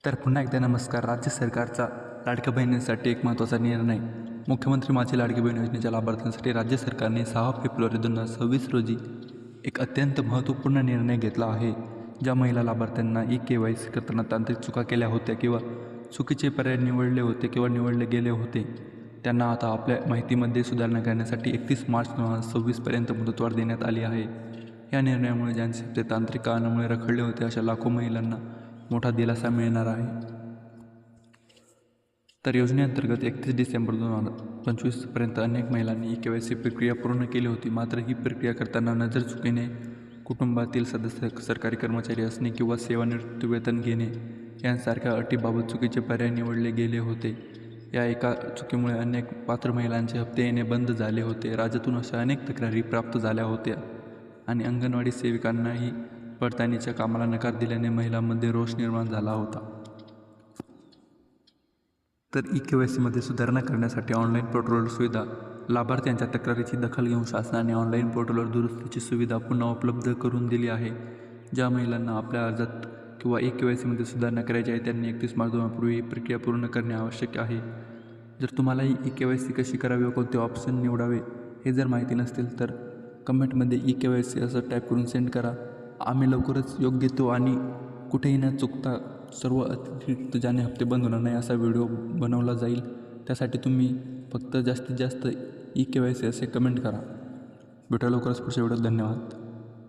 तर पुन्हा एकदा नमस्कार. राज्य सरकारचा लाडक्या बहिणींसाठी एक महत्त्वाचा निर्णय. मुख्यमंत्री माझी लाडकी बहीण योजनेच्या लाभार्थ्यांसाठी राज्य सरकारने 6 फेब्रुवारी 2026 रोजी एक अत्यंत महत्त्वपूर्ण निर्णय घेतला आहे. ज्या महिला लाभार्थ्यांना KYC करताना तांत्रिक चुका केल्या होत्या किंवा चुकीचे पर्याय निवडले होते किंवा निवडले गेले होते, त्यांना आता आपल्या माहितीमध्ये सुधारणा करण्यासाठी 31 मार्च 2026 मुदतवाढ देण्यात आली आहे. या निर्णयामुळे ज्यांचे हप्ते तांत्रिक कारणामुळे रखडले होते अशा लाखो महिलांना मोठा दिलासा मिळणार आहे. तर योजनेअंतर्गत 31 डिसेंबर 2025 अनेक महिलांनी KYC प्रक्रिया पूर्ण केली होती. मात्र ही प्रक्रिया करताना नजर चुकीने कुटुंबातील सदस्य, सरकारी कर्मचारी असणे किंवा सेवानिवृत्ती वेतन घेणे यांसारख्या अटीबाबत चुकीचे पर्याय निवडले गेले होते. या एका चुकीमुळे अनेक पात्र महिलांचे हप्ते येणे बंद झाले होते. राज्यातून अशा अनेक तक्रारी प्राप्त झाल्या होत्या आणि अंगणवाडी सेविकांनाही पडताळणीच्या कामाला नकार दिल्याने महिलांमध्ये रोष निर्माण झाला होता. तर KYCमध्ये सुधारणा करण्यासाठी ऑनलाईन पोर्टलवर सुविधा. लाभार्थ्यांच्या तक्रारीची दखल घेऊन शासनाने ऑनलाईन पोर्टलवर दुरुस्तीची सुविधा पुन्हा उपलब्ध करून दिली आहे. ज्या महिलांना आपल्या अर्जात किंवा KYCमध्ये सुधारणा करायची आहे त्यांनी 31 मार्च 2025 ही प्रक्रिया पूर्ण करणे आवश्यक आहे. जर तुम्हालाही KYC कशी करावी व कोणते ऑप्शन निवडावे हे जर माहिती नसतील तर कमेंटमध्ये KYC असं टाईप करून सेंड करा. आम्ही लवकरच योग्य तो आणि कुठेही न चुकता सर्व अतिरिक्त ज्याने हप्ते बंद होणार नाही असा व्हिडिओ बनवला जाईल. त्यासाठी तुम्ही फक्त जास्तीत जास्त KYC असे कमेंट करा. भेटा लवकरच पुढच्या व्हिडिओत. धन्यवाद.